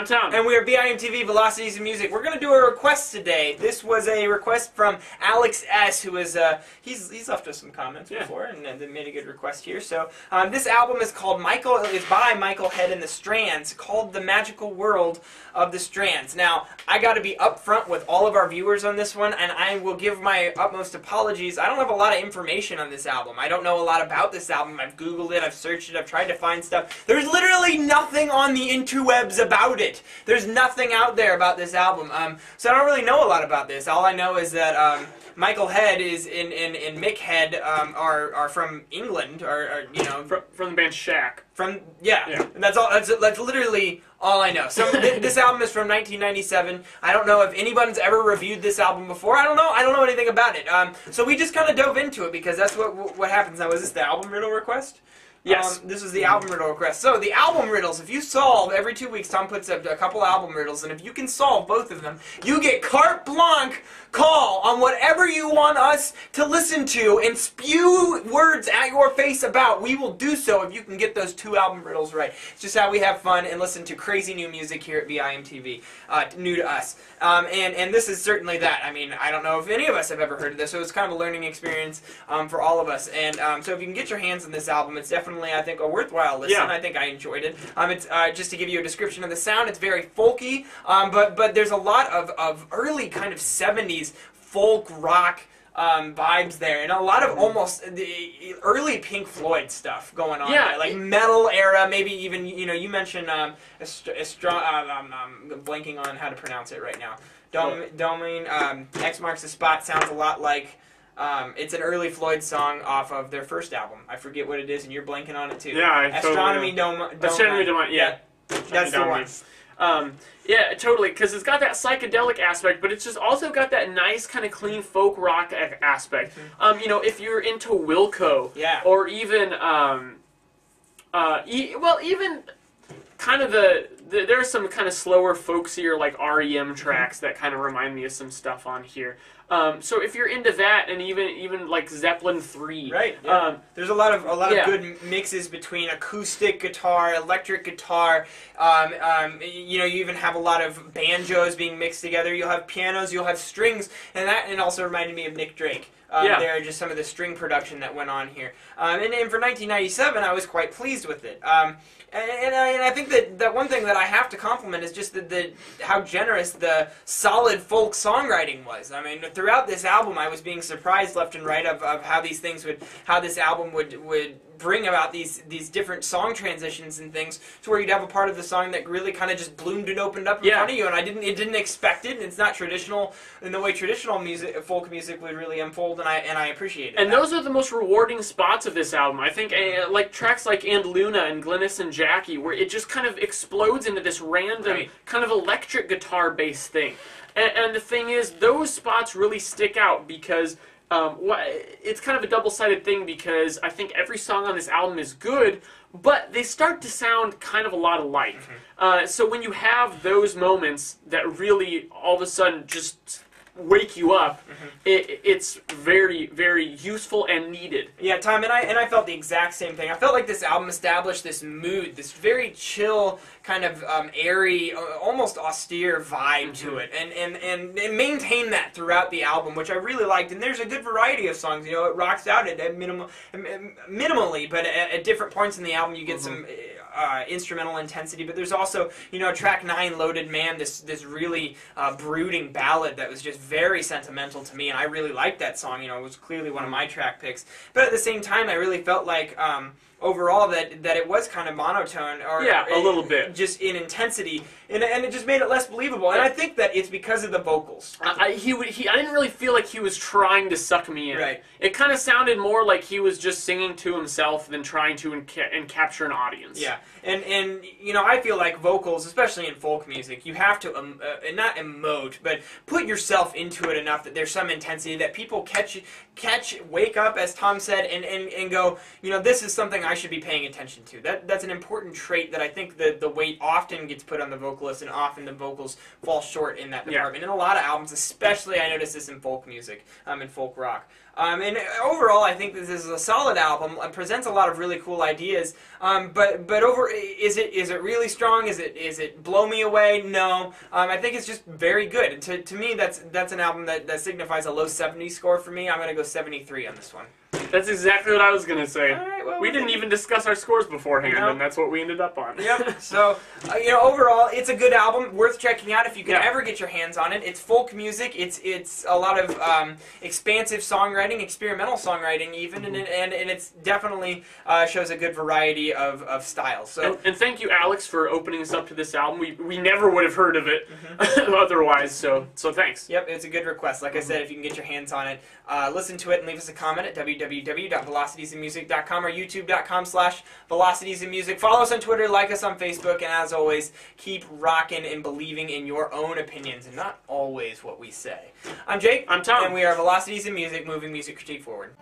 Town. And we are VIMTV, Velocities of Music. We're going to do a request today. This was a request from Alex S., who is, he's left us some comments before, and then made a good request here. So, this album is called by Michael Head and the Strands, called The Magical World of the Strands. Now, I got to be upfront with all of our viewers on this one, and I will give my utmost apologies. I don't have a lot of information on this album. I don't know a lot about this album. I've Googled it, I've searched it, I've tried to find stuff. There's literally nothing on the interwebs about it. There's nothing out there about this album. So I don't really know a lot about this. All I know is that Michael Head is and Mick Head are from England, or you know, from the band Shack. Yeah. And that's all. That's literally all I know. So this album is from 1997. I don't know if anyone's ever reviewed this album before. I don't know anything about it. So we just kind of dove into it because that's what happens now. Is this the album riddle request? Yes. This is the album riddle request. So the album riddles, if you solve, every 2 weeks Tom puts up a couple album riddles, and if you can solve both of them, you get carte blanche call on whatever you want us to listen to and spew words at your face about. We will do so if you can get those 2 album riddles right. It's just how we have fun and listen to crazy new music here at VIMTV, new to us. And this is certainly that. I mean, I don't know if any of us have ever heard of this, so it's kind of a learning experience for all of us. And so if you can get your hands on this album, it's definitely, I think, a worthwhile listen. I think I enjoyed it. It's just to give you a description of the sound, it's very folky, but there's a lot of early kind of 70s folk rock vibes there, and a lot of almost the early Pink Floyd stuff going on there, like metal era, maybe even, you know, you mentioned I'm blanking on how to pronounce it right now. Domain, X Marks the Spot sounds a lot like it's an early Floyd song off of their first album. I forget what it is, and you're blanking on it too. Yeah, Astronomy Dome. Astronomy Dome. Yeah, that's the one. Yeah, totally, because it's got that psychedelic aspect, but it's just also got that nice kind of clean folk rock aspect. You know, if you're into Wilco, or even, even kind of there's some kind of slower, folksier, like REM tracks that kind of remind me of some stuff on here. So if you're into that, and even like Zeppelin 3, there's a lot of good mixes between acoustic guitar, electric guitar. You know, you even have a lot of banjos being mixed together. You'll have pianos, you'll have strings, and it also reminded me of Nick Drake. There are just some of the string production that went on here. And for 1997, I was quite pleased with it. And I think that one thing that I have to compliment is just how generous the solid folk songwriting was. I mean, throughout this album, I was being surprised left and right of how this album would bring about these different song transitions and things, to where you'd have a part of the song that really kind of just bloomed and opened up in front of you, and it didn't expect it. And it's not traditional in the way traditional folk music would really unfold, and I appreciate it. And those are the most rewarding spots of this album. I think like tracks like And Luna and Glynys and Jackie, where it just kind of explodes into this random kind of electric guitar based thing. And the thing is, those spots really stick out because it's kind of a double-sided thing, because I think every song on this album is good, but they start to sound kind of a lot alike. So when you have those moments that really all of a sudden just wake you up, it's very, very useful and needed. Yeah, Tom, and I felt the exact same thing. I felt like this album established this mood, this very chill, kind of airy, almost austere vibe to it, and it maintained that throughout the album, which I really liked. And there's a good variety of songs. You know, it rocks out at minimally, but at different points in the album you get some instrumental intensity. But there's also, you know, track 9, Loaded Man, this really brooding ballad that was just very sentimental to me, and I really liked that song. You know, it was clearly one of my track picks. But at the same time, I really felt like overall that it was kind of monotone, or a little bit, just in intensity, and it just made it less believable. And I think that it's because of the vocals. I didn't really feel like he was trying to suck me in. Right. It kind of sounded more like he was just singing to himself than trying to capture an audience. Yeah, and you know, I feel like vocals, especially in folk music, you have to not emote, but put yourself into it enough that there's some intensity that people wake up, as Tom said, and go, you know, this is something I should be paying attention to. That's an important trait that I think the weight often gets put on the vocalist, and often the vocals fall short in that department. In a lot of albums, especially I notice this in folk music, and folk rock. And overall, I think this is a solid album. It presents a lot of really cool ideas. But is it really strong? Is it blow me away? No. I think it's just very good. And to me, that's an album that signifies a low 70 score for me. I'm gonna go 73 on this one. That's exactly what I was going to say. All right, well, we didn't even discuss our scores beforehand, and that's what we ended up on. Yep. So, overall, it's a good album, worth checking out if you can ever get your hands on it. It's folk music. It's a lot of expansive songwriting, experimental songwriting even, and it's definitely shows a good variety of styles. So, and thank you, Alex, for opening us up to this album. We never would have heard of it otherwise, so thanks. Yep, it's a good request. Like I said, if you can get your hands on it, listen to it and leave us a comment at www.velocitiesandmusic.com or youtube.com/velocitiesandmusic. Follow us on Twitter, like us on Facebook, and as always, keep rocking and believing in your own opinions and not always what we say. I'm Jake. I'm Tom. And we are Velocities and Music, moving music critique forward.